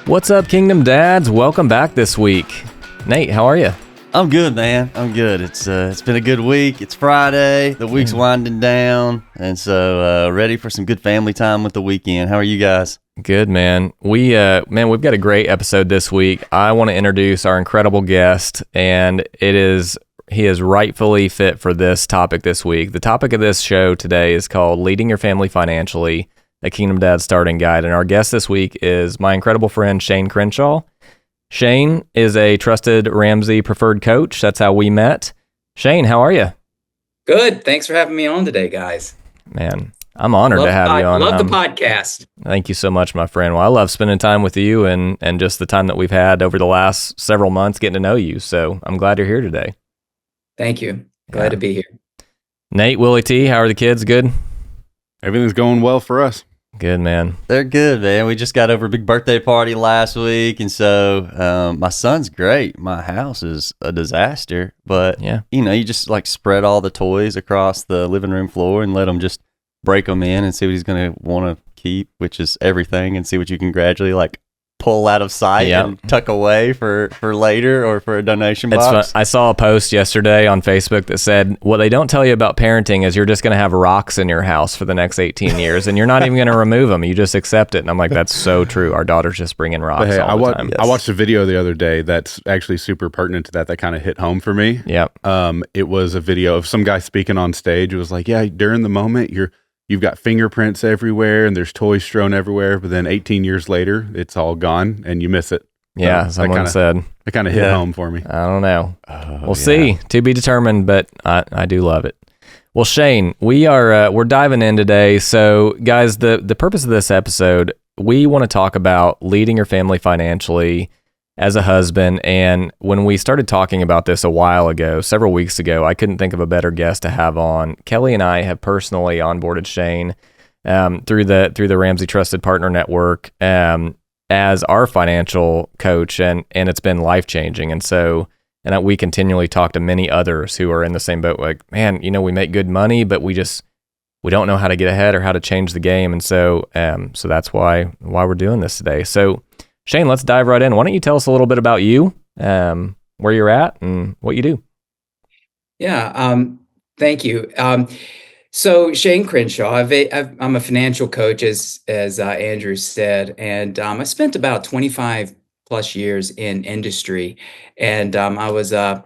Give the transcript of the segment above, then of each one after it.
What's up, Kingdom Dads? Welcome back this week. Nate, how are you? I'm good, man. I'm good. It's been a good week. It's Friday. The week's winding down, and so ready for some good family time with the weekend. How are you guys? Good, man. We've got a great episode this week. I want to introduce our incredible guest, and he is rightfully fit for this topic this week. The topic of this show today is called Leading Your Family Financially, a Kingdom Dad Starting Guide. And our guest this week is my incredible friend, Shane Crenshaw. Shane is a trusted Ramsey Preferred Coach. That's how we met. Shane, how are you? Good. Thanks for having me on today, guys. Man, I'm honored to have you on. Love the podcast. Thank you so much, my friend. Well, I love spending time with you and just the time that we've had over the last several months getting to know you. So I'm glad you're here today. Thank you. Glad to be here. Nate, Willie T, how are the kids? Good? Everything's going well for us. Good, man. They're good, man. We just got over a big birthday party last week, and so my son's great. My house is a disaster, but yeah, you just like spread all the toys across the living room floor and let him just break them in and see what he's going to want to keep, which is everything, and see what you can gradually like pull out of sight and tuck away for later or for a donation box. I saw a post yesterday on Facebook that said, what they don't tell you about parenting is you're just going to have rocks in your house for the next 18 years and you're not even going to remove them. You just accept it. And I'm like, that's so true. Our daughter's just bringing rocks all the time. I watched a video the other day that's actually super pertinent to that kind of hit home for me. Yep. It was a video of some guy speaking on stage. It was like, yeah, during the moment you've got fingerprints everywhere and there's toys strewn everywhere, but then 18 years later, it's all gone and you miss it. Yeah, someone said. It kind of hit home for me. I don't know. We'll see. To be determined, but I do love it. Well, Shane, we're diving in today. So, guys, the purpose of this episode, we want to talk about leading your family financially as a husband. And when we started talking about this a while ago, several weeks ago, I couldn't think of a better guest to have on. Kelly and I have personally onboarded Shane through the Ramsey Trusted Partner Network as our financial coach, and it's been life-changing. And so, we continually talk to many others who are in the same boat, like, man, we make good money, but we don't know how to get ahead or how to change the game. And so that's why we're doing this today. So, Shane, let's dive right in. Why don't you tell us a little bit about you, where you're at, and what you do? Yeah, thank you. So Shane Crenshaw, I'm a financial coach, as Andrew said, and I spent about 25 plus years in industry, and I was a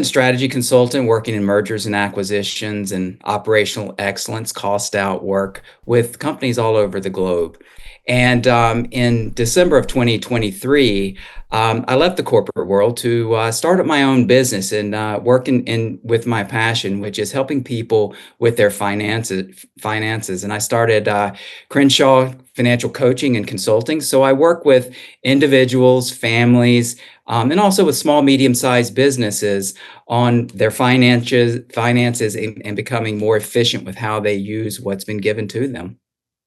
strategy consultant, working in mergers and acquisitions and operational excellence, cost out work with companies all over the globe. And in December of 2023, I left the corporate world to start up my own business and work with my passion, which is helping people with their finances. And I started Crenshaw Financial Coaching and Consulting. So I work with individuals, families, and also with small, medium-sized businesses on their finances and becoming more efficient with how they use what's been given to them.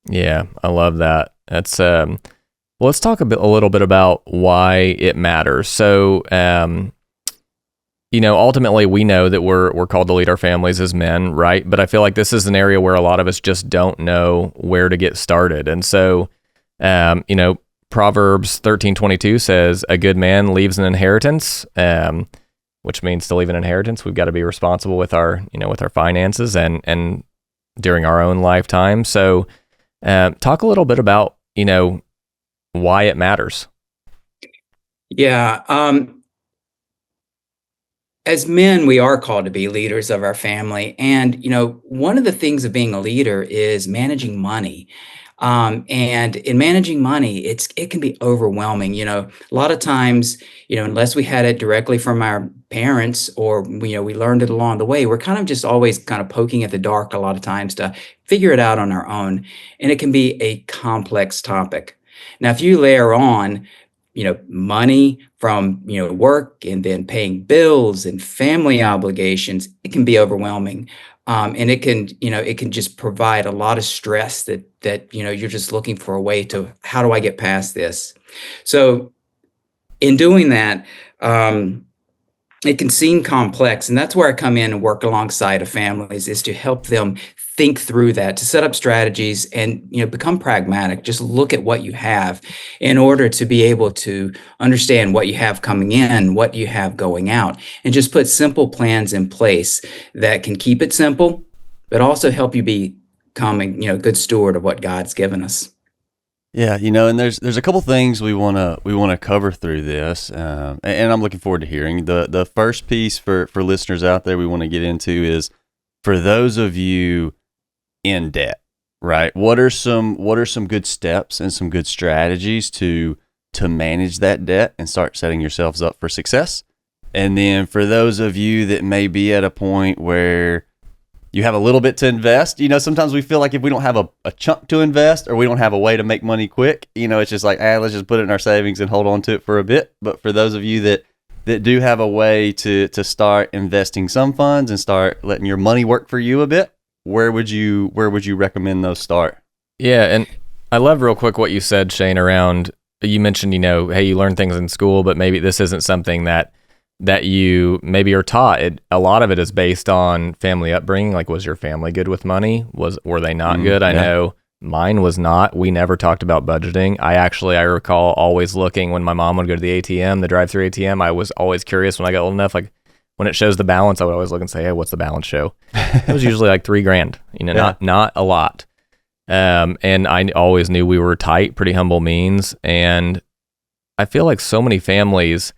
Yeah, I love that. That's let's talk a little bit about why it matters. So, ultimately, we know that we're called to lead our families as men, right? But I feel like this is an area where a lot of us just don't know where to get started. And so, Proverbs 13:22 says, "A good man leaves an inheritance," which means to leave an inheritance, we've got to be responsible with our finances and during our own lifetime. So, talk a little bit about why it matters. Yeah. As men, we are called to be leaders of our family. And, one of the things of being a leader is managing money. And in managing money, it can be overwhelming. A lot of times, unless we had it directly from our parents or, we learned it along the way, we're kind of just always kind of poking at the dark a lot of times to figure it out on our own. And it can be a complex topic. Now, if you layer on, money from, work and then paying bills and family obligations, it can be overwhelming. And it can just provide a lot of stress that you're just looking for a way to, how do I get past this? So in doing that, it can seem complex, and that's where I come in and work alongside of families, is to help them think through that, to set up strategies and, become pragmatic. Just look at what you have in order to be able to understand what you have coming in, what you have going out, and just put simple plans in place that can keep it simple, but also help you become a good steward of what God's given us. Yeah, and there's a couple things we wanna cover through this, and I'm looking forward to hearing. The first piece for listeners out there we want to get into is for those of you in debt, right? What are some good steps and some good strategies to manage that debt and start setting yourselves up for success? And then for those of you that may be at a point where you have a little bit to invest, sometimes we feel like if we don't have a chunk to invest or we don't have a way to make money quick, it's just like, let's just put it in our savings and hold on to it for a bit. But for those of you that do have a way to start investing some funds and start letting your money work for you a bit, where would you recommend those start? Yeah, and I love real quick what you said, Shane, around, you mentioned, hey, you learn things in school, but maybe this isn't something that you maybe are taught. A lot of it is based on family upbringing. Like, was your family good with money? Were they not good? I know mine was not. We never talked about budgeting. I recall always looking when my mom would go to the ATM, the drive-through ATM. I was always curious when I got old enough, like when it shows the balance, I would always look and say, hey, what's the balance show? It was usually like $3,000, not a lot. And I always knew we were tight, pretty humble means. And I feel like so many families,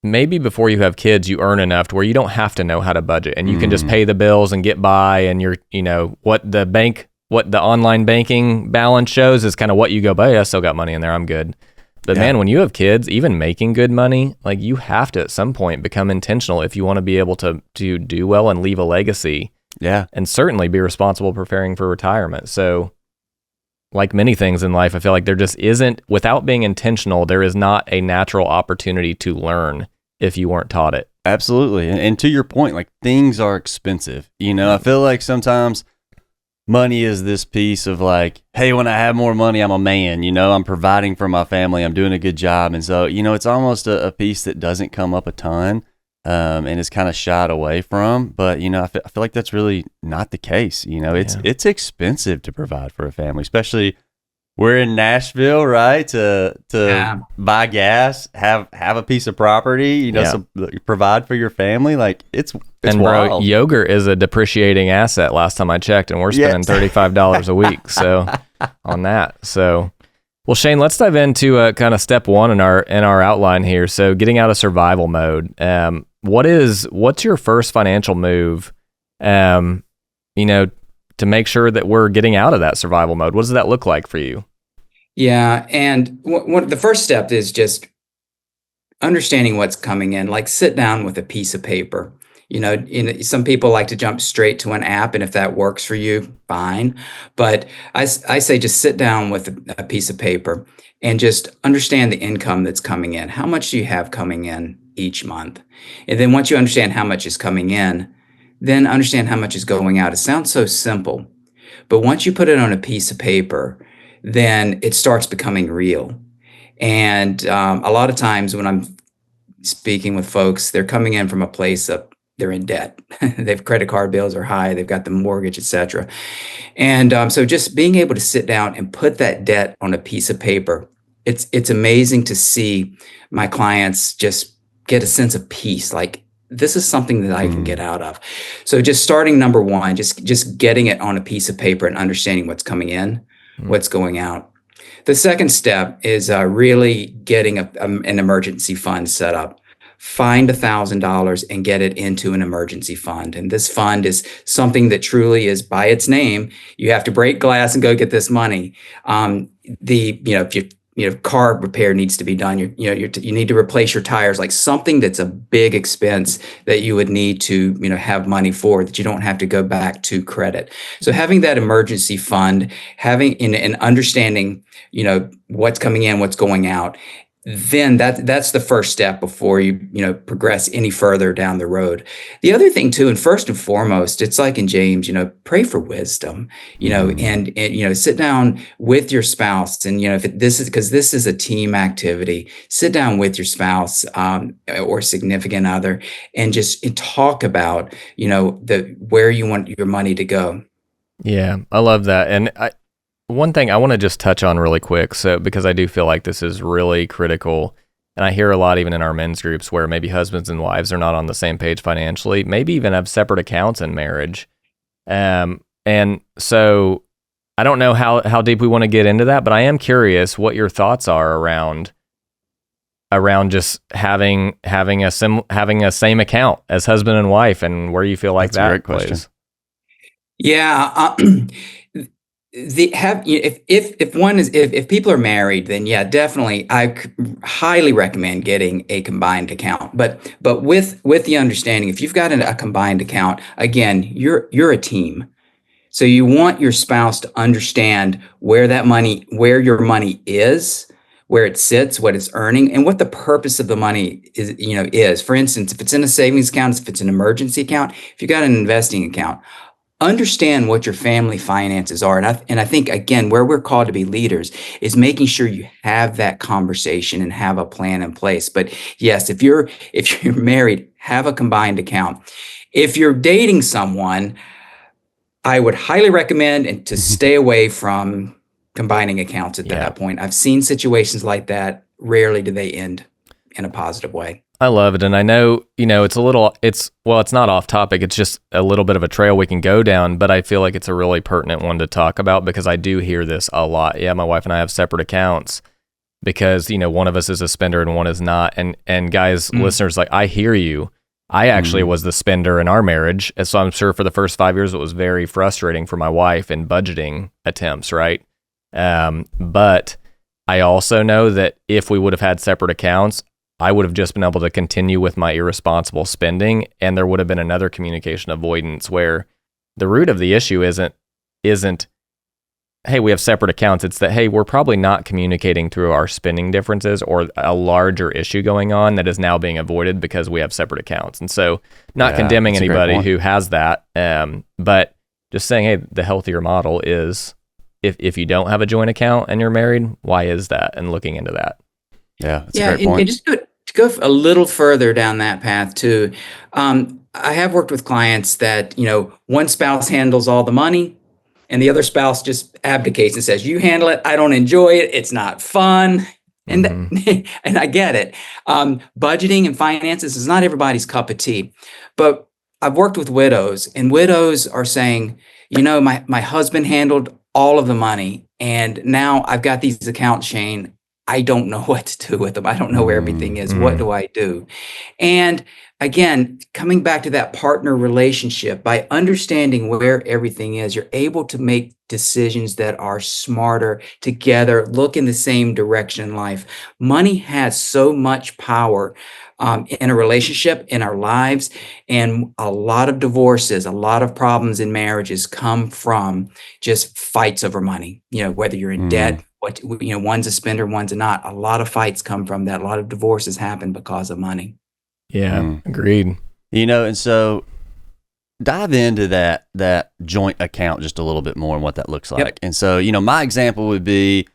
maybe before you have kids, you earn enough to where you don't have to know how to budget, and you can just pay the bills and get by, and what the online banking balance shows is kind of what you go by. I still got money in there, I'm good. But man, when you have kids, even making good money, like, you have to at some point become intentional if you want to be able to do well and leave a legacy. Yeah. And certainly be responsible preparing for retirement. So like many things in life, I feel like there just isn't, without being intentional, there is not a natural opportunity to learn if you weren't taught it. Absolutely. And to your point, like, things are expensive. I feel like sometimes money is this piece of like, hey, when I have more money, I'm a man, I'm providing for my family, I'm doing a good job. And so, it's almost a piece that doesn't come up a ton, and is kind of shied away from. But, I feel like that's really not the case. It's expensive to provide for a family, especially we're in Nashville, right? To buy gas, have a piece of property, so provide for your family. Like, it's and wild. Bro, yogurt is a depreciating asset last time I checked, and we're spending $35 a week on that. So, well, Shane, let's dive into kind of step one in our outline here. So, getting out of survival mode. What's your first financial move? To make sure that we're getting out of that survival mode. What does that look like for you? Yeah, and the first step is just understanding what's coming in. Like, sit down with a piece of paper. Some people like to jump straight to an app, and if that works for you, fine. But I say just sit down with a piece of paper and just understand the income that's coming in. How much do you have coming in each month? And then once you understand how much is coming in, then understand how much is going out. It sounds so simple, but once you put it on a piece of paper, then it starts becoming real. And a lot of times when I'm speaking with folks, they're coming in from a place of they're in debt. They've credit card bills are high. They've got the mortgage, etc. And so just being able to sit down and put that debt on a piece of paper, it's amazing to see my clients just get a sense of peace. Like, this is something that I can get out of. So just starting number one, just getting it on a piece of paper and understanding what's coming in, what's going out. The second step is really getting an emergency fund set up. Find $1,000 and get it into an emergency fund. And this fund is something that truly is, by its name, you have to break glass and go get this money. If car repair needs to be done, you need to replace your tires, like something that's a big expense that you would need to, have money for, that you don't have to go back to credit. So having that emergency fund, having and understanding, what's coming in, what's going out, then that's the first step before you progress any further down the road. The other thing too, and first and foremost, it's like in James, pray for wisdom, and sit down with your spouse, and this is a team activity. Sit down with your spouse or significant other, and just talk about where you want your money to go. Yeah, I love that. And one thing I want to just touch on really quick, because I do feel like this is really critical, and I hear a lot even in our men's groups where maybe husbands and wives are not on the same page financially, maybe even have separate accounts in marriage. And so I don't know how deep we want to get into that, but I am curious what your thoughts are around just having a same account as husband and wife, and where you feel like That's that a great question. plays. Yeah. If people are married, then yeah, definitely I highly recommend getting a combined account. But with the understanding, if you've got a combined account, again, you're a team. So you want your spouse to understand where your money is, where it sits, what it's earning, and what the purpose of the money is. For instance, if it's in a savings account, if it's an emergency account, if you got an investing account, understand what your family finances are. And I think, again, where we're called to be leaders is making sure you have that conversation and have a plan in place. But yes, if you're married, have a combined account. If you're dating someone, I would highly recommend to stay away from combining accounts at that point. I've seen situations like that. Rarely do they end in a positive way. I love it. And I know, it's not off topic. It's just a little bit of a trail we can go down, but I feel like it's a really pertinent one to talk about because I do hear this a lot. Yeah, my wife and I have separate accounts because, one of us is a spender and one is not. And guys, listeners, like, I hear you. I actually was the spender in our marriage. And so I'm sure for the first 5 years, it was very frustrating for my wife in budgeting attempts, right? But I also know that if we would have had separate accounts, I would have just been able to continue with my irresponsible spending, and there would have been another communication avoidance where the root of the issue isn't, hey, we have separate accounts. It's that, hey, we're probably not communicating through our spending differences or a larger issue going on that is now being avoided because we have separate accounts. And so not condemning anybody who has that, but just saying, hey, the healthier model is if you don't have a joint account and you're married, why is that? And looking into that. Yeah, that's a great point. And just to go a little further down that path too, I have worked with clients that, one spouse handles all the money and the other spouse just abdicates and says, you handle it. I don't enjoy it. It's not fun. And and I get it. Budgeting and finances is not everybody's cup of tea, but I've worked with widows, and widows are saying, my husband handled all of the money, and now I've got these accounts, Shane. I don't know what to do with them. I don't know where everything is. What do I do? And again, coming back to that partner relationship, by understanding where everything is, you're able to make decisions that are smarter together, look in the same direction in life. Money has so much power in a relationship, in our lives, and a lot of divorces, a lot of problems in marriages come from just fights over money. Whether you're in debt, one's a spender, one's not. A lot of fights come from that. A lot of divorces happen because of money. Yeah, agreed. And so dive into that joint account just a little bit more and what that looks like. Yep. And so, my example would be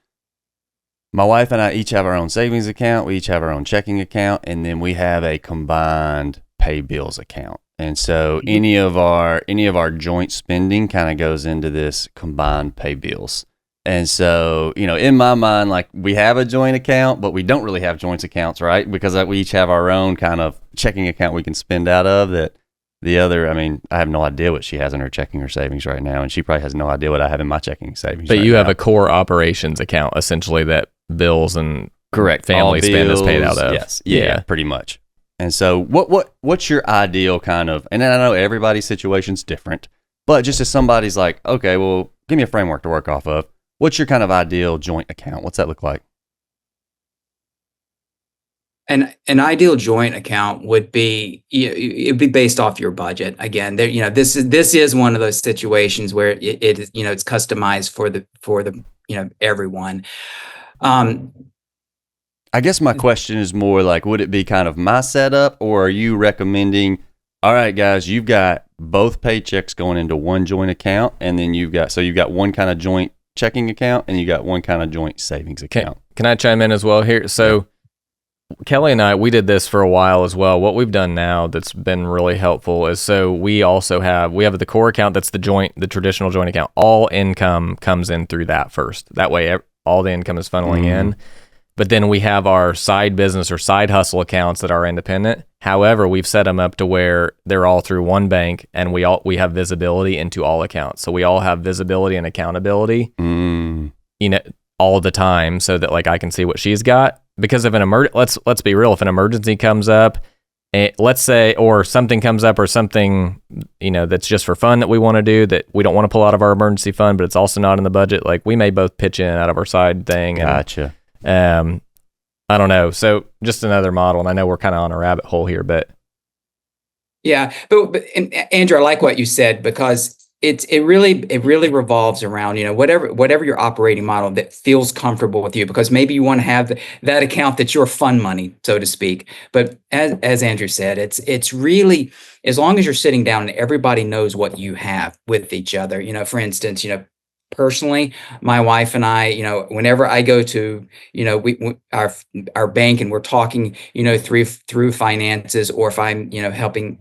my wife and I each have our own savings account. We each have our own checking account, and then we have a combined pay bills account. And so any of our joint spending kind of goes into this combined pay bills. And so, in my mind, like, we have a joint account, but we don't really have joint accounts, right? Because we each have our own kind of checking account we can spend out of that the other, I have no idea what she has in her checking or savings right now. And she probably has no idea what I have in my checking savings. But you have a core operations account, essentially, that bills and family spend is paid out of. Yes. Yeah, pretty much. And so what's your ideal kind of, and I know everybody's situation's different, but just as somebody's like, okay, well, give me a framework to work off of. What's your kind of ideal joint account? What's that look like? An ideal joint account would be, it'd be based off your budget. Again, this is one of those situations where it's customized for the everyone. I guess my question is more like, would it be kind of my setup, or are you recommending, all right, guys, you've got both paychecks going into one joint account, and then you've got one kind of joint checking account, and you got one kind of joint savings account. Can I chime in as well here? So Kelly and I, we did this for a while as well. What we've done now that's been really helpful is, so we have the core account, that's the traditional joint account. All income comes in through that first. That way all the income is funneling in. But then we have our side business or side hustle accounts that are independent. However, we've set them up to where they're all through one bank, and we have visibility into all accounts. So we all have visibility and accountability, all the time, so that like I can see what she's got. Because if let's be real, if an emergency comes up, let's say, or something comes up, or something that's just for fun that we want to do, that we don't want to pull out of our emergency fund, but it's also not in the budget. Like, we may both pitch in out of our side thing. Gotcha. I don't know. So just another model, and I know we're kind of on a rabbit hole here, but yeah. But Andrew, I like what you said, because it really revolves around, whatever your operating model that feels comfortable with you, because maybe you want to have that account that's your fun money, so to speak. But as Andrew said, it's really, as long as you're sitting down and everybody knows what you have with each other. For instance, personally, my wife and I, whenever I go to, our bank, and we're talking, through finances, or if I'm, helping,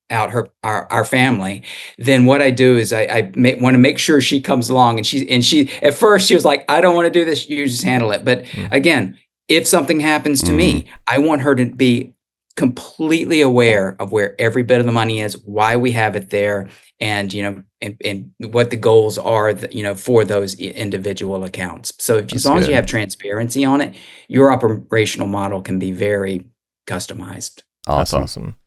out our family, then what I do is I want to make sure she comes along, and she at first she was like, I don't want to do this, you just handle it. But again, if something happens to me, I want her to be completely aware of where every bit of the money is, why we have it there, and and what the goals are for those individual accounts. So as long as you have transparency on it, your operational model can be very customized. That's awesome.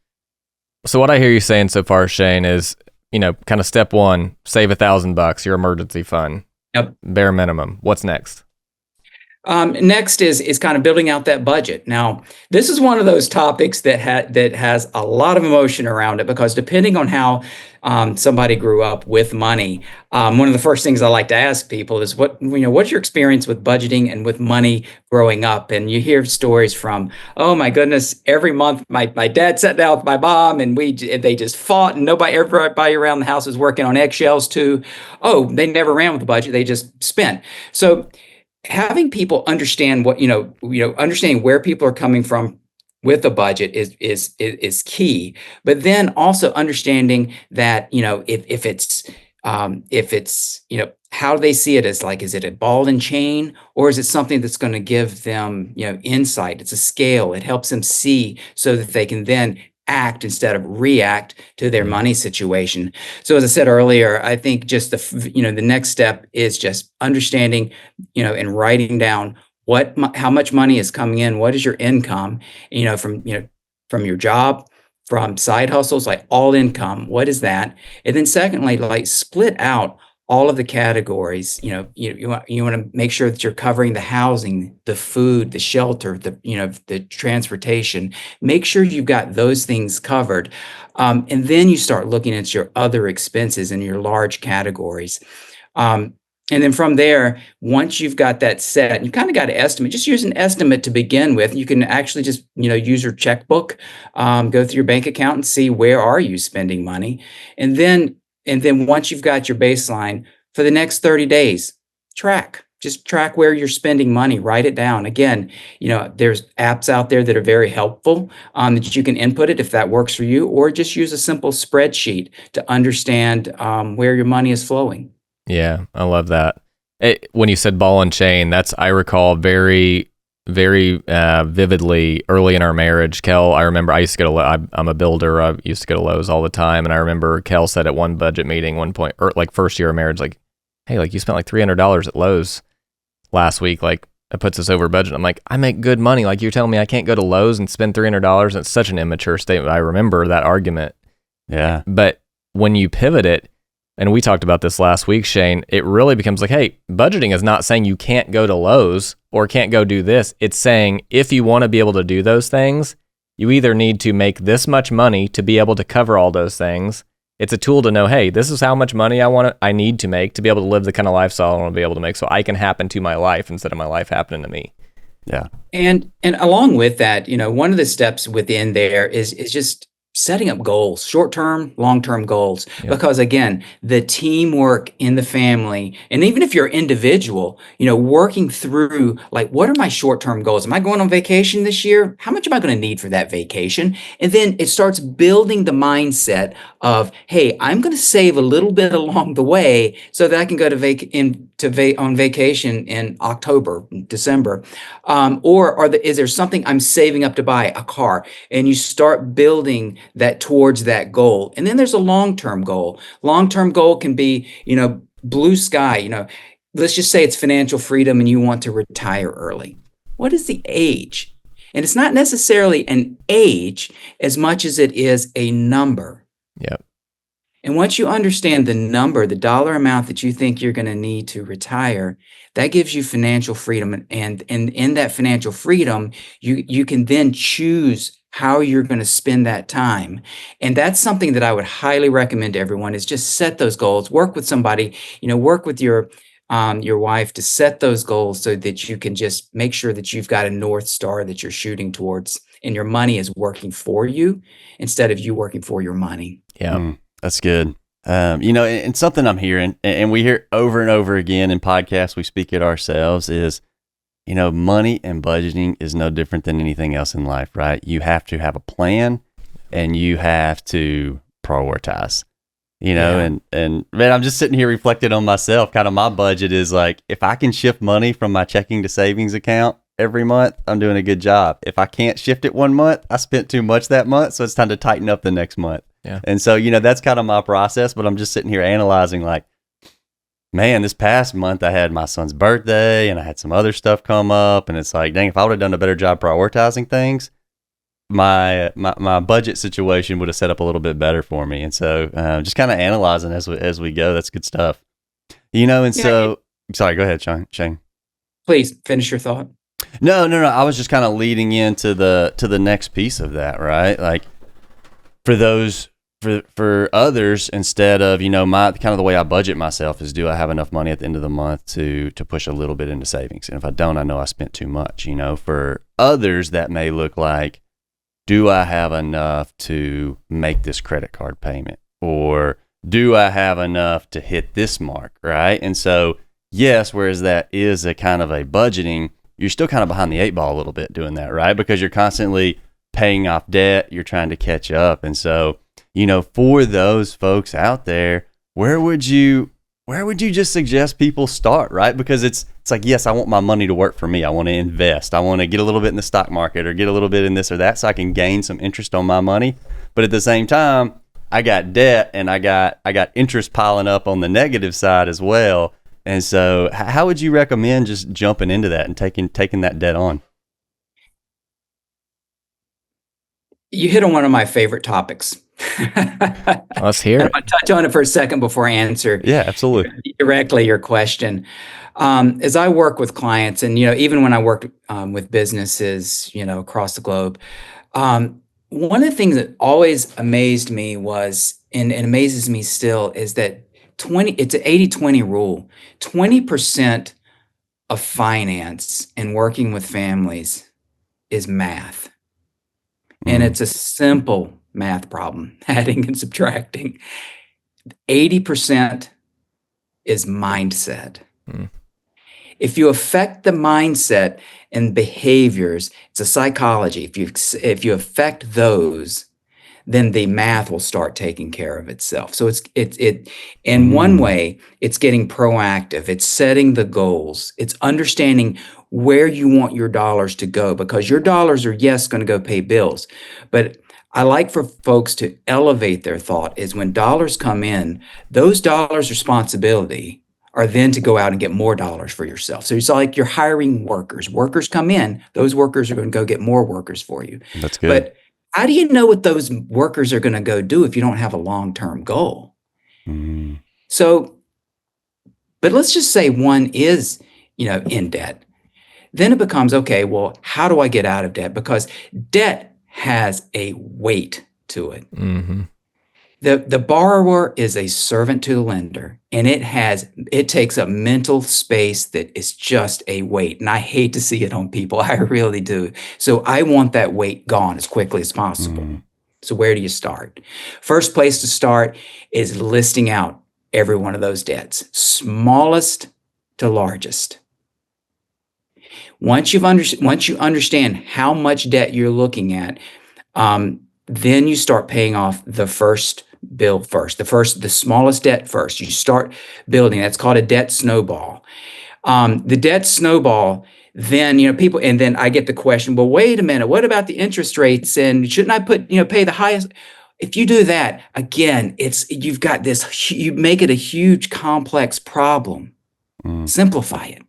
So what I hear you saying so far, Shane, is, kind of step one, save $1,000, your emergency fund. Yep. Bare minimum. What's next? Next is kind of building out that budget. Now, this is one of those topics that has a lot of emotion around it, because depending on how somebody grew up with money, one of the first things I like to ask people is, what's your experience with budgeting and with money growing up? And you hear stories from, oh my goodness, every month my dad sat down with my mom, and they just fought, and everybody around the house was working on eggshells too. Oh, they never ran with the budget; they just spent. So having people understand understanding where people are coming from with a budget is key. But then also understanding that, if it's how do they see it, as like, is it a ball and chain, or is it something that's going to give them, insight? It's a scale. It helps them see, so that they can then act instead of react to their money situation. So as I said earlier, I think just the next step is just understanding, and writing down how much money is coming in, what is your income, from your job, from side hustles, like all income, what is that? And then secondly, like, split out all of the categories. You want to make sure that you're covering the housing, the food, the shelter, the transportation. Make sure you've got those things covered, and then you start looking at your other expenses and your large categories. And then from there, once you've got that set, you kind of got to estimate. Just use an estimate to begin with. You can actually just use your checkbook, go through your bank account, and see where are you spending money, and then once you've got your baseline for the next 30 days, just track where you're spending money, write it down. Again, there's apps out there that are very helpful, that you can input it if that works for you, or just use a simple spreadsheet to understand where your money is flowing. Yeah, I love that. When you said ball and chain, I recall very, very vividly early in our marriage. Kel, I remember I used to go to, I'm a builder. I used to go to Lowe's all the time. And I remember Kel said at one budget meeting, one point, or like first year of marriage, like, hey, like, you spent like $300 at Lowe's last week. Like, it puts us over budget. I'm like, I make good money. Like, you're telling me I can't go to Lowe's and spend $300? And it's such an immature statement. I remember that argument. Yeah. But when you pivot it, and we talked about this last week, Shane, it really becomes like, hey, budgeting is not saying you can't go to Lowe's or can't go do this. It's saying, if you want to be able to do those things, you either need to make this much money to be able to cover all those things. It's a tool to know, hey, this is how much money I need to make to be able to live the kind of lifestyle I want to be able to make, so I can happen to my life instead of my life happening to me. Yeah. And along with that, one of the steps within there is just setting up goals, short-term, long-term goals. Yep. Because again, the teamwork in the family, and even if you're individual, working through like, what are my short-term goals? Am I going on vacation this year? How much am I going to need for that vacation? And then it starts building the mindset of, hey, I'm going to save a little bit along the way so that I can go on vacation in October, December. Or is there something I'm saving up to buy a car? And you start building that towards that goal. And then there's a long-term goal. Long-term goal can be, blue sky, let's just say it's financial freedom and you want to retire early. What is the age? And it's not necessarily an age as much as it is a number. Yep. And once you understand the number, the dollar amount that you think you're going to need to retire, that gives you financial freedom. And in that financial freedom, you can then choose how you're going to spend that time. And that's something that I would highly recommend to everyone, is just set those goals, work with somebody, work with your wife to set those goals so that you can just make sure that you've got a North Star that you're shooting towards and your money is working for you instead of you working for your money. Yeah. That's good. And something I'm hearing, and we hear over and over again in podcasts, we speak it ourselves, is, money and budgeting is no different than anything else in life, right? You have to have a plan and you have to prioritize, and man, I'm just sitting here reflecting on myself. Kind of my budget is like, if I can shift money from my checking to savings account every month, I'm doing a good job. If I can't shift it one month, I spent too much that month, so it's time to tighten up the next month. Yeah. And so, that's kind of my process, but I'm just sitting here analyzing like, man, this past month I had my son's birthday and I had some other stuff come up, and it's like, dang, if I would have done a better job prioritizing things, my budget situation would have set up a little bit better for me. And so just kind of analyzing as we go. That's good stuff. Sorry, go ahead, Shane. Please finish your thought. No. I was just kind of leading into the next piece of that, right? Like for others, instead of, my kind of the way I budget myself is, do I have enough money at the end of the month to push a little bit into savings? And if I don't, I know I spent too much. For others, that may look like, do I have enough to make this credit card payment? Or do I have enough to hit this mark, right? And so, yes, whereas that is a kind of a budgeting, you're still kind of behind the eight ball a little bit doing that, right? Because you're constantly paying off debt, you're trying to catch up. And so, for those folks out there, where would you just suggest people start, right? Because it's like, yes, I want my money to work for me. I want to invest. I want to get a little bit in the stock market or get a little bit in this or that so I can gain some interest on my money. But at the same time, I got debt and I got interest piling up on the negative side as well. And so how would you recommend just jumping into that and taking that debt on? You hit on one of my favorite topics. Let's hear it. I'm going to touch on it for a second before I answer. Yeah, absolutely. Directly your question. As I work with clients, and even when I work with businesses, across the globe, one of the things that always amazed me was, and amazes me still, is that it's an 80-20 rule. 20% of finance and working with families is math. And it's a simple math problem, adding and subtracting. 80% is mindset. If you affect the mindset and behaviors, it's a psychology. If you affect those, then the math will start taking care of itself. So it's in one way, it's getting proactive. It's setting the goals. It's understanding where you want your dollars to go, because your dollars are, yes, going to go pay bills. But I like for folks to elevate their thought is, when dollars come in, those dollars' responsibility are then to go out and get more dollars for yourself. So it's like you're hiring workers. Workers come in, those workers are going to go get more workers for you. That's good. But how do you know what those workers are going to go do if you don't have a long-term goal? So, but let's just say one is, in debt. Then it becomes, okay, well, how do I get out of debt? Because debt has a weight to it. The borrower is a servant to the lender, and it takes up mental space that is just a weight. And I hate to see it on people. I really do. So I want that weight gone as quickly as possible. So where do you start? First place to start is listing out every one of those debts, smallest to largest. Once you understand how much debt you're looking at, then you start paying off the first bill first, the smallest debt first. You start building. That's called a debt snowball. The debt snowball, then, people, and then I get the question, well, wait a minute, what about the interest rates? And shouldn't I pay the highest? If you do that, again, you've got this, you make it a huge, complex problem. Simplify it.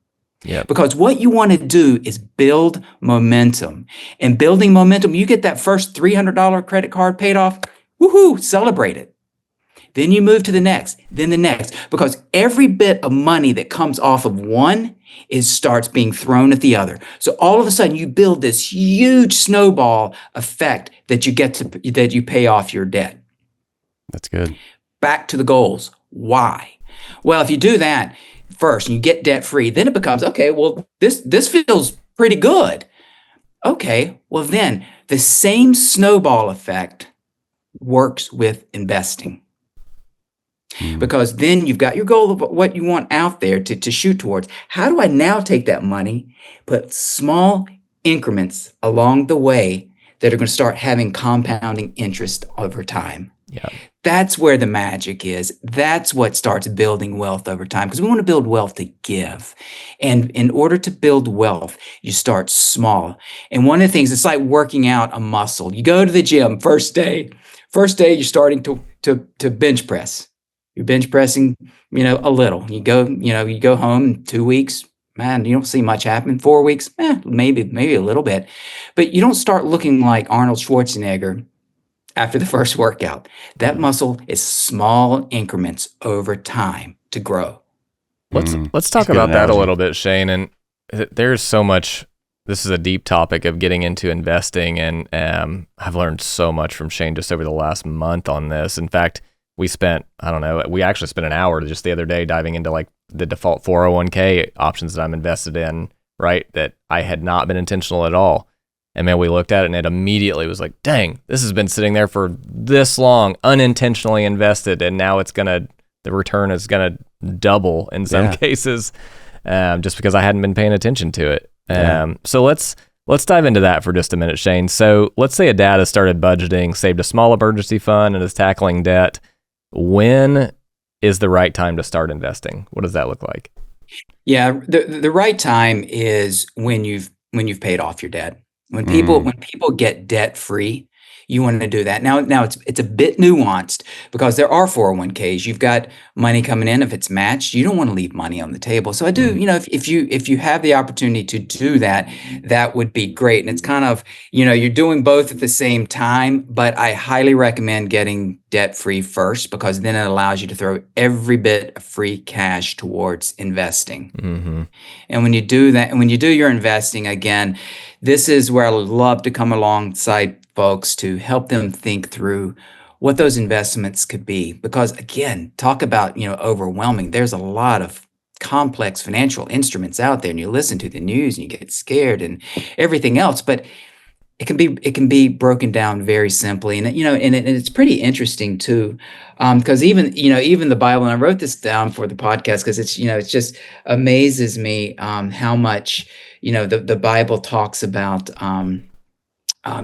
Yeah. Because what you want to do is build momentum. And building momentum, you get that first $300 credit card paid off, woohoo, celebrate it. Then you move to the next, then the next. Because every bit of money that comes off of one starts being thrown at the other. So all of a sudden you build this huge snowball effect that you pay off your debt. That's good. Back to the goals. Why? Well, if you do that first and you get debt free, then it becomes, okay, well, this feels pretty good. Okay, well then the same snowball effect works with investing. Because then you've got your goal of what you want out there to shoot towards. How do I now take that money, put small increments along the way that are going to start having compounding interest over time? Yeah. That's where the magic is. That's what starts building wealth over time, because we want to build wealth to give. And in order to build wealth, you start small. And one of the things, it's like working out a muscle. You go to the gym first day, you're starting to bench press. You're bench pressing, a little. You go home in 2 weeks, man, you don't see much happen. 4 weeks, maybe a little bit. But you don't start looking like Arnold Schwarzenegger after the first workout. That muscle is small increments over time to grow. Let's talk about that a little bit, Shane. And there's so much. This is a deep topic of getting into investing, and I've learned so much from Shane just over the last month on this. In fact, we actually spent an hour just the other day diving into like the default 401k options that I'm invested in, right? That I had not been intentional at all. And man, we looked at it and it immediately was like, dang, this has been sitting there for this long, unintentionally invested. And now the return is going to double in some cases, just because I hadn't been paying attention to it. So let's dive into that for just a minute, Shane. So let's say a dad has started budgeting, saved a small emergency fund, and is tackling debt. When is the right time to start investing? What does that look like? Yeah, the right time is when you've paid off your debt. When people get debt free, you want to do that. Now it's a bit nuanced, because there are 401ks. You've got money coming in. If it's matched, you don't want to leave money on the table. So I do, if you have the opportunity to do that, that would be great. And it's kind of, you're doing both at the same time, but I highly recommend getting debt free first, because then it allows you to throw every bit of free cash towards investing. And when you do that, and when you do your investing, again, this is where I would love to come alongside folks to help them think through what those investments could be. Because again, talk about, overwhelming. There's a lot of complex financial instruments out there, and you listen to the news and you get scared and everything else, but it can be broken down very simply. And, and it's pretty interesting too. Because even the Bible, and I wrote this down for the podcast because it's, it just amazes me how much, the Bible talks about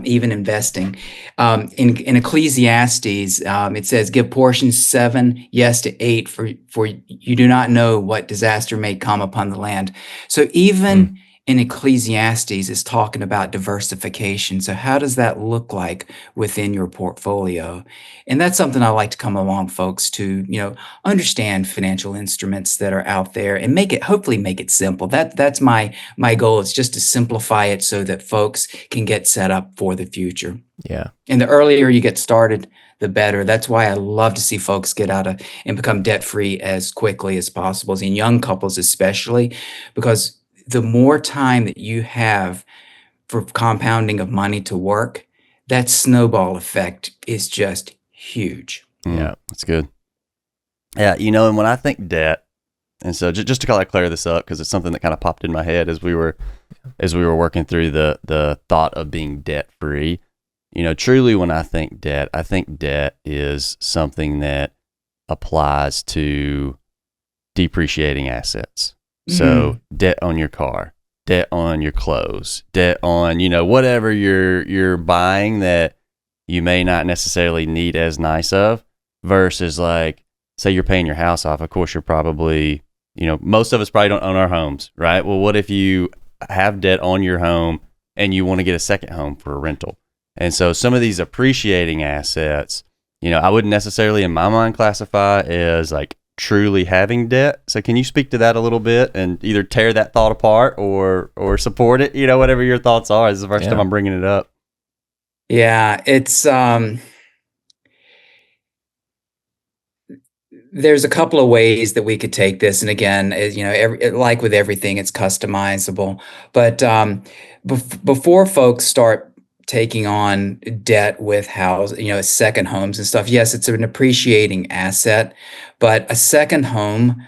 even investing. In Ecclesiastes, it says, "Give portions 7, yes to 8, for you do not know what disaster may come upon the land." So even in Ecclesiastes is talking about diversification. So how does that look like within your portfolio? And that's something I like to come along, folks, to, understand financial instruments that are out there and hopefully make it simple. That's my goal, is just to simplify it so that folks can get set up for the future. Yeah. And the earlier you get started, the better. That's why I love to see folks get out of and become debt free as quickly as possible, and young couples especially, because the more time that you have for compounding of money to work, that snowball effect is just huge. Yeah, that's good. Yeah, and when I think debt, and so just to kind of clear this up, because it's something that kind of popped in my head as we were working through the thought of being debt free. Truly, when I think debt is something that applies to depreciating assets. So debt on your car, debt on your clothes, debt on whatever you're buying that you may not necessarily need as nice of, versus like, say you're paying your house off. Of course, you're probably, most of us probably don't own our homes, right? Well, what if you have debt on your home and you want to get a second home for a rental? And so some of these appreciating assets, I wouldn't necessarily in my mind classify as like truly having debt. So can you speak to that a little bit and either tear that thought apart or support it? Whatever your thoughts are. This is the first time I'm bringing it up. Yeah, it's there's a couple of ways that we could take this, and again, like with everything, it's customizable. But before folks start taking on debt with second homes and stuff, yes, it's an appreciating asset, but a second home,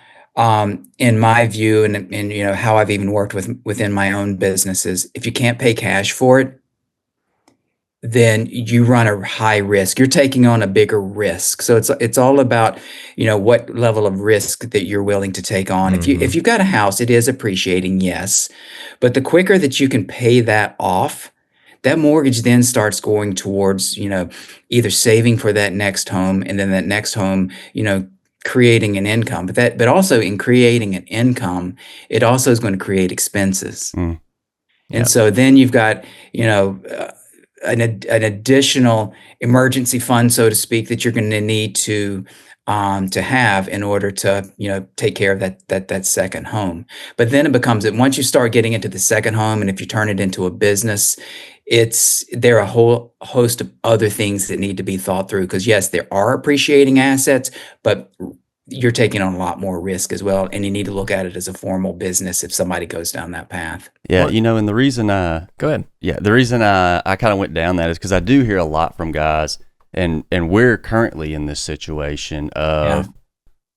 in my view, and how I've even worked within my own businesses, if you can't pay cash for it, then you run a high risk. You're taking on a bigger risk. So it's all about, what level of risk that you're willing to take on. If you've got a house, it is appreciating, yes. But the quicker that you can pay that off, that mortgage then starts going towards, either saving for that next home, and then that next home, creating an income. But also in creating an income, it also is going to create expenses. And so then you've got, an additional emergency fund, so to speak, that you're going to need to have in order to take care of that second home. But then it becomes that once you start getting into the second home, and if you turn it into a business, there are a whole host of other things that need to be thought through. Because yes, there are appreciating assets, but you're taking on a lot more risk as well, and you need to look at it as a formal business if somebody goes down that path. Yeah, and the reason go ahead. Yeah, the reason I kind of went down that is because I do hear a lot from guys, and we're currently in this situation of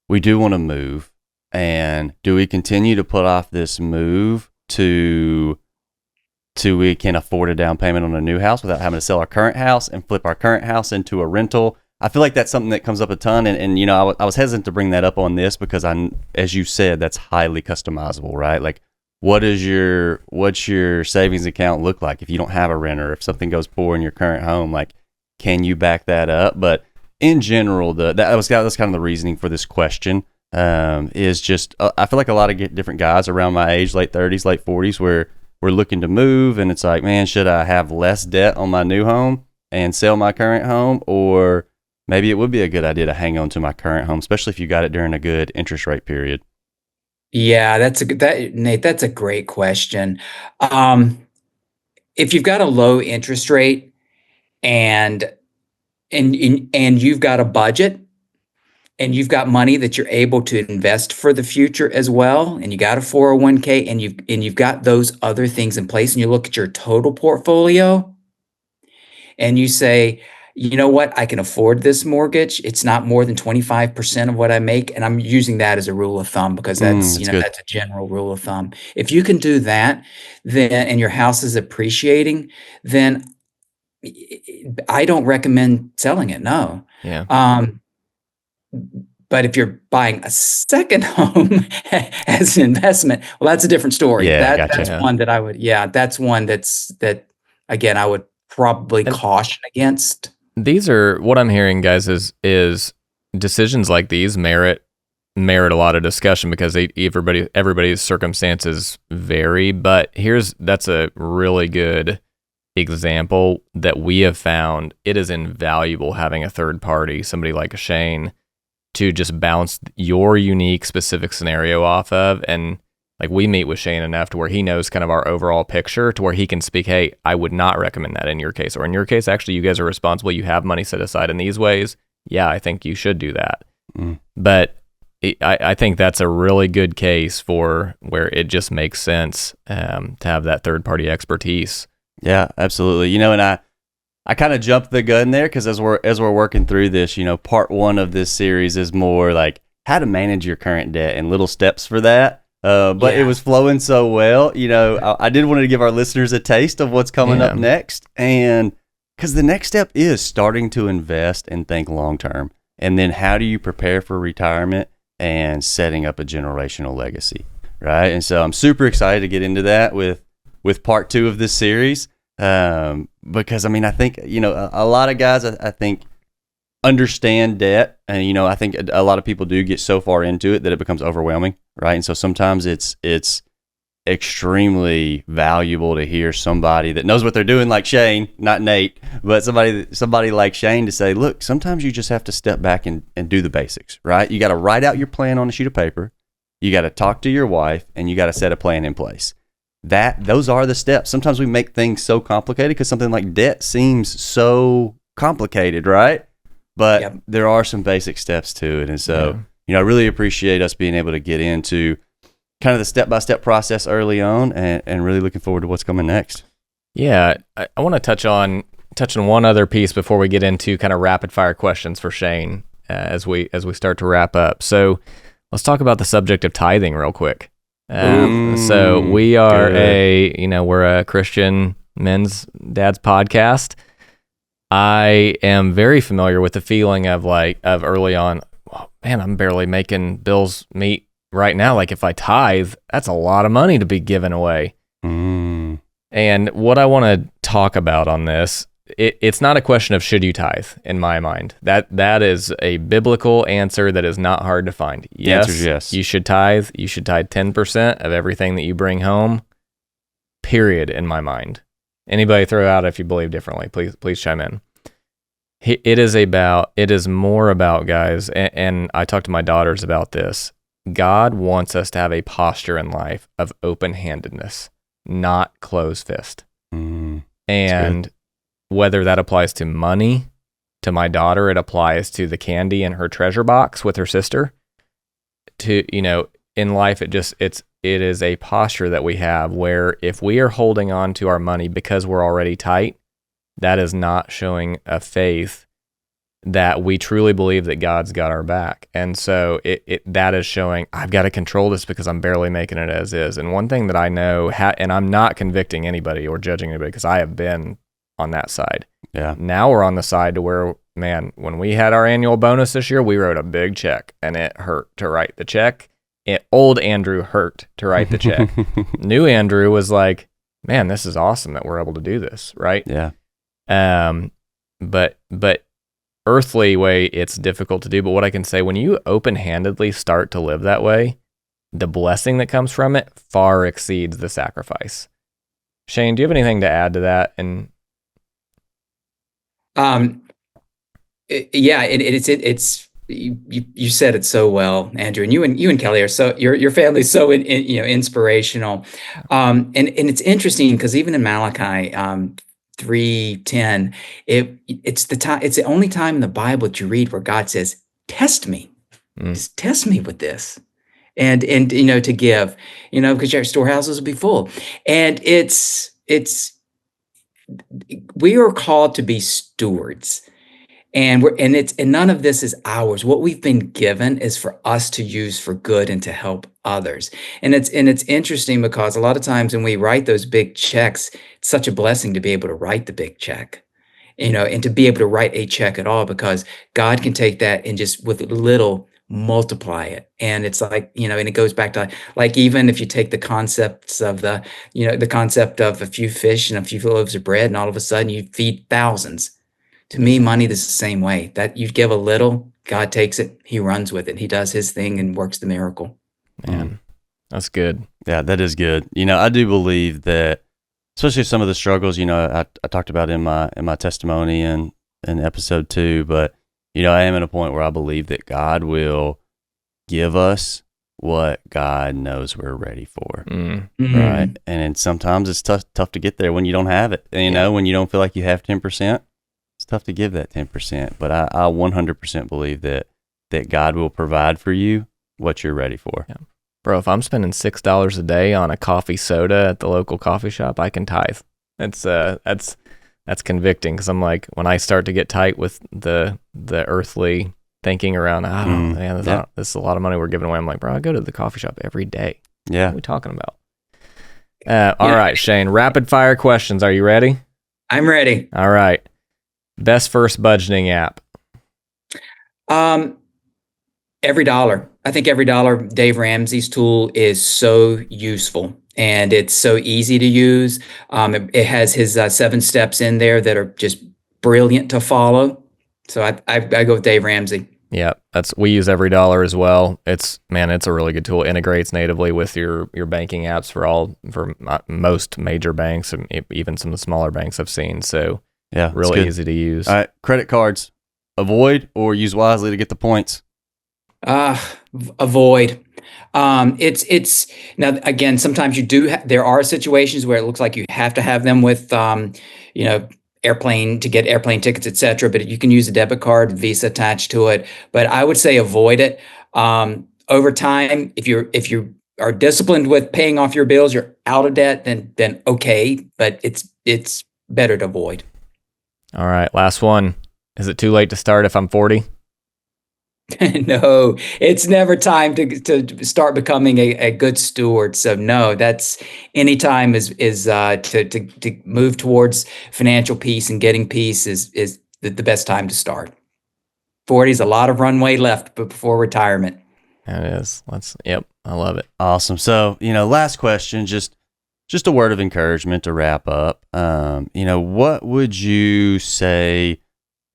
we do want to move, and do we continue to put off this move to we can afford a down payment on a new house without having to sell our current house and flip our current house into a rental? I feel like that's something that comes up a ton, and I was hesitant to bring that up on this because as you said, that's highly customizable, right? Like, what's your savings account look like if you don't have a renter? If something goes poor in your current home, like, can you back that up? But in general, that's kind of the reasoning for this question. Is just I feel like a lot of different guys around my age, late 30s, late 40s, where we're looking to move, and it's like, man, should I have less debt on my new home and sell my current home, or maybe it would be a good idea to hang on to my current home, especially if you got it during a good interest rate period? Yeah, Nate, that's a great question. If you've got a low interest rate and you've got a budget, and you've got money that you're able to invest for the future as well, and you got a 401k, and you've got those other things in place, and you look at your total portfolio and you say, you know what, I can afford this mortgage. It's not more than 25% of what I make. And I'm using that as a rule of thumb because that's a general rule of thumb. If you can do that, then, and your house is appreciating, then I don't recommend selling it. No. Yeah. But if you're buying a second home as an investment, well, that's a different story. Yeah, That's one that I would, that's one that again, I would probably caution against. These are what I'm hearing, guys, is decisions like these merit a lot of discussion because everybody's circumstances vary. But that's a really good example that we have found. It is invaluable having a third party, somebody like a Shane, to just bounce your unique specific scenario off of. And like, we meet with Shane enough to where he knows kind of our overall picture to where he can speak, hey, I would not recommend that in your case. Or in your case, actually, you guys are responsible. You have money set aside in these ways. Yeah, I think you should do that. But I think that's a really good case for where it just makes sense to have that third party expertise. Yeah, absolutely. And I kind of jumped the gun there because as we're working through this, part one of this series is more like how to manage your current debt and little steps for that. But it was flowing so well. I did want to give our listeners a taste of what's coming up next, and because the next step is starting to invest and think long term, and then how do you prepare for retirement and setting up a generational legacy, right? And so I'm super excited to get into that with part two of this series. Because I think, a lot of guys, I think understand debt, and, I think a lot of people do get so far into it that it becomes overwhelming. Right. And so sometimes it's extremely valuable to hear somebody that knows what they're doing, like Shane, not Nate, but somebody like Shane to say, look, sometimes you just have to step back and do the basics, right? You got to write out your plan on a sheet of paper. You got to talk to your wife, and you got to set a plan in place. Those are the steps. Sometimes we make things so complicated because something like debt seems so complicated, right? But there are some basic steps to it. And so, I really appreciate us being able to get into kind of the step-by-step process early on, and really looking forward to what's coming next. Yeah, I want to touch on one other piece before we get into kind of rapid-fire questions for Shane as we start to wrap up. So let's talk about the subject of tithing real quick. So we are we're a Christian men's dad's podcast. I am very familiar with the feeling of early on, oh, man, I'm barely making bills meet right now. Like if I tithe, that's a lot of money to be given away. And what I want to talk about on this, it's not a question of should you tithe in my mind. That is a biblical answer that is not hard to find. The answer is yes. You should tithe. You should tithe 10% of everything that you bring home, period, in my mind. Anybody throw out if you believe differently, please chime in. It is more about, guys, and I talk to my daughters about this. God wants us to have a posture in life of open-handedness, not closed fist. And whether that applies to money, to my daughter, it applies to the candy in her treasure box with her sister. In life, it is a posture that we have where if we are holding on to our money because we're already tight, that is not showing a faith that we truly believe that God's got our back. And so that is showing I've got to control this because I'm barely making it as is. And one thing that I know, and I'm not convicting anybody or judging anybody because I have been on that side. Yeah. Now we're on the side to where, man, when we had our annual bonus this year, we wrote a big check, and it hurt to write the check. Old Andrew hurt to write the check. New Andrew was like, man, this is awesome that we're able to do this, right? Yeah. But earthly way, it's difficult to do. But what I can say, when you open-handedly start to live that way, the blessing that comes from it far exceeds the sacrifice. Shane, do you have anything to add to that? And it's you said it so well, Andrew, and you and Kelly are so your family's so inspirational, and it's interesting because even in Malachi 3:10, it's the only time in the Bible that you read where God says, "Test me, just test me with this," and to give, because your storehouses will be full, and we are called to be stewards. And none of this is ours. What we've been given is for us to use for good and to help others. And it's interesting because a lot of times when we write those big checks, it's such a blessing to be able to write the big check, and to be able to write a check at all, because God can take that and just with little multiply it. And it's like, and it goes back to like, even if you take the concepts of the concept of a few fish and a few loaves of bread, and all of a sudden you feed thousands. To me, money is the same way. That you give a little, God takes it, he runs with it. He does his thing and works the miracle. Man, that's good. Yeah, that is good. I do believe that, especially some of the struggles, I talked about in my testimony in episode 2, but, I am at a point where I believe that God will give us what God knows we're ready for. Right? And sometimes it's tough to get there when you don't have it. And, when you don't feel like you have 10%. It's tough to give that 10%, but I 100% believe that God will provide for you what you're ready for. Yeah. Bro, if I'm spending $6 a day on a coffee soda at the local coffee shop, I can tithe. That's that's convicting, because I'm like, when I start to get tight with the earthly thinking around, man, this is a lot of money we're giving away. I'm like, bro, I go to the coffee shop every day. Yeah. What are we talking about? All right, Shane, rapid fire questions. Are you ready? I'm ready. All right. Best first budgeting app. Every Dollar. I think Every Dollar, Dave Ramsey's tool, is so useful and it's so easy to use. It has his 7 steps in there that are just brilliant to follow. So I go with Dave Ramsey. Yeah, we use Every Dollar as well. It's a really good tool. It integrates natively with your banking apps for most major banks, and even some of the smaller banks I've seen. So yeah, really easy to use. All right, credit cards, avoid or use wisely to get the points. Avoid. It's now, again, sometimes you do. There are situations where it looks like you have to have them with airplane to get airplane tickets, etc. But you can use a debit card, Visa attached to it. But I would say avoid it. Over time, if you are disciplined with paying off your bills, you're out of debt, then okay. But it's better to avoid. All right, last one. Is it too late to start if I'm 40? No, it's never time to start becoming a good steward. So no, that's any time is to move towards financial peace and getting peace is the best time to start. 40 is a lot of runway left before retirement. It is. I love it. Awesome. So, last question, just a word of encouragement to wrap up. What would you say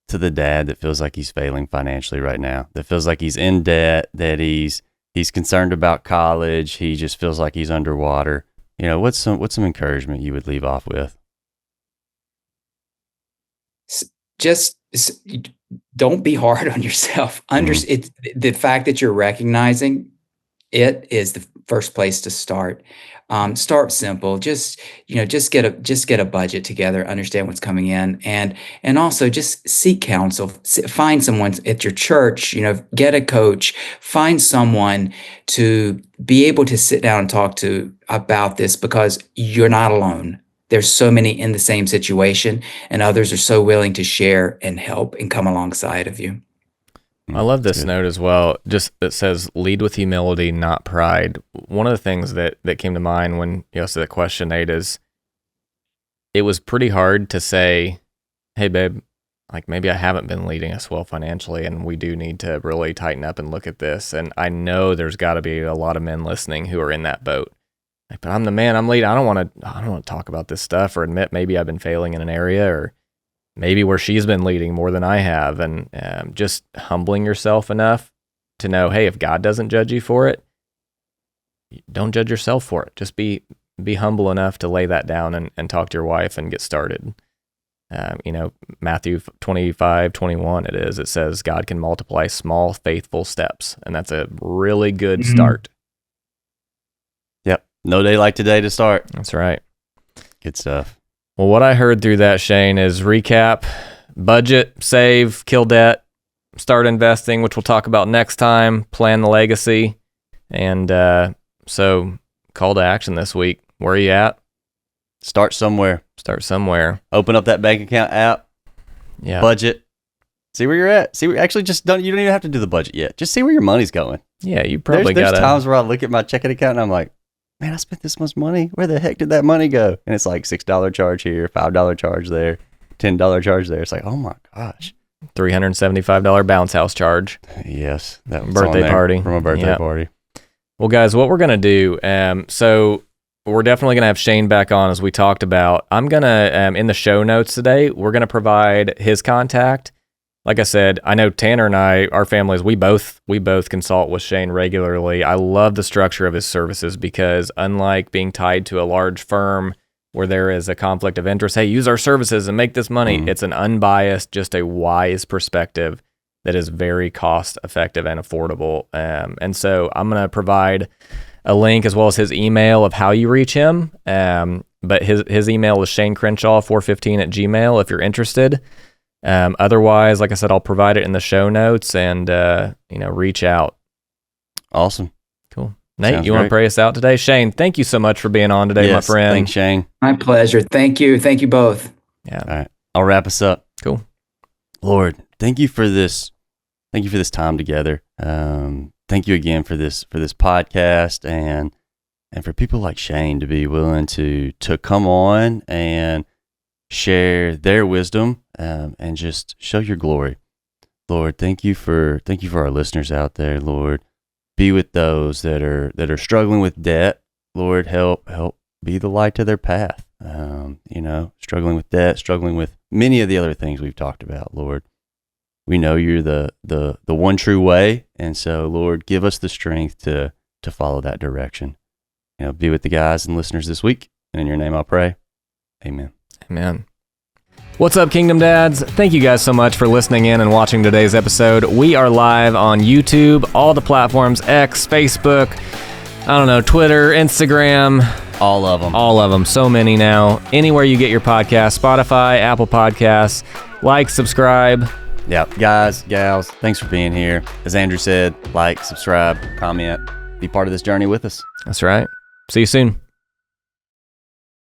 to the dad that feels like he's failing financially right now, that feels like he's in debt, that he's concerned about college, he just feels like he's underwater? What's some encouragement you would leave off with? Just don't be hard on yourself. The fact that you're recognizing it is the first place to start. Start simple. Just get a budget together. Understand what's coming in, and also just seek counsel. Find someone at your church. Get a coach. Find someone to be able to sit down and talk to about this, because you're not alone. There's so many in the same situation, and others are so willing to share and help and come alongside of you. I love this note as well. Just it says, lead with humility, not pride. One of the things that came to mind when you asked that question, Nate, is it was pretty hard to say, hey, babe, like maybe I haven't been leading us well financially, and we do need to really tighten up and look at this. And I know there's got to be a lot of men listening who are in that boat. Like, but I'm the man, I'm leading. I don't want to talk about this stuff or admit maybe I've been failing in an area, or maybe where she's been leading more than I have, and just humbling yourself enough to know, hey, if God doesn't judge you for it, don't judge yourself for it. Just be humble enough to lay that down and talk to your wife and get started. Matthew 25:21, it says God can multiply small, faithful steps, and that's a really good start. Yep. No day like today to start. That's right. Good stuff. Well, what I heard through that, Shane, is recap, budget, save, kill debt, start investing, which we'll talk about next time, plan the legacy. And so call to action this week. Where are you at? Start somewhere. Open up that bank account app. Yeah. Budget. See where you're at. You don't even have to do the budget yet. Just see where your money's going. Yeah, you probably There's times where I look at my checking account and I'm like, man, I spent this much money. Where the heck did that money go? And it's like $6 charge here, $5 charge there, $10 charge there. It's like, oh my gosh. $375 bounce house charge. Yes. That was birthday party. From a birthday party. Well, guys, what we're going to do, so we're definitely going to have Shane back on, as we talked about. I'm going to, in the show notes today, we're going to provide his contact. Like I said, I know Tanner and I, our families, we both consult with Shane regularly. I love the structure of his services, because unlike being tied to a large firm where there is a conflict of interest, hey, use our services and make this money. It's an unbiased, just a wise perspective that is very cost effective and affordable. And so I'm going to provide a link as well as his email of how you reach him. But his email is shanecrenshaw415@gmail.com if you're interested. Otherwise, like I said, I'll provide it in the show notes, and reach out. Awesome. Cool. Nate, you want to pray us out today? Shane, thank you so much for being on today, my friend. Thanks, Shane. My pleasure. Thank you. Thank you both. Yeah. All right. I'll wrap us up. Cool. Lord, thank you for this. Thank you for this time together. Thank you again for this podcast and for people like Shane to be willing to come on and share their wisdom and just show your glory. Lord, thank you for our listeners out there. Lord, be with those that are struggling with debt. Lord, help be the light to their path. Struggling with debt, struggling with many of the other things we've talked about. Lord, we know you're the one true way, and so Lord, give us the strength to follow that direction. Be with the guys and listeners this week, and in your name I pray. Amen. Amen. What's up, Kingdom Dads? Thank you guys so much for listening in and watching today's episode. We are live on YouTube, all the platforms, X, Facebook, Twitter, Instagram. All of them. So many now. Anywhere you get your podcast, Spotify, Apple Podcasts. Like, subscribe. Yeah, guys, gals, thanks for being here. As Andrew said, like, subscribe, comment, be part of this journey with us. That's right. See you soon.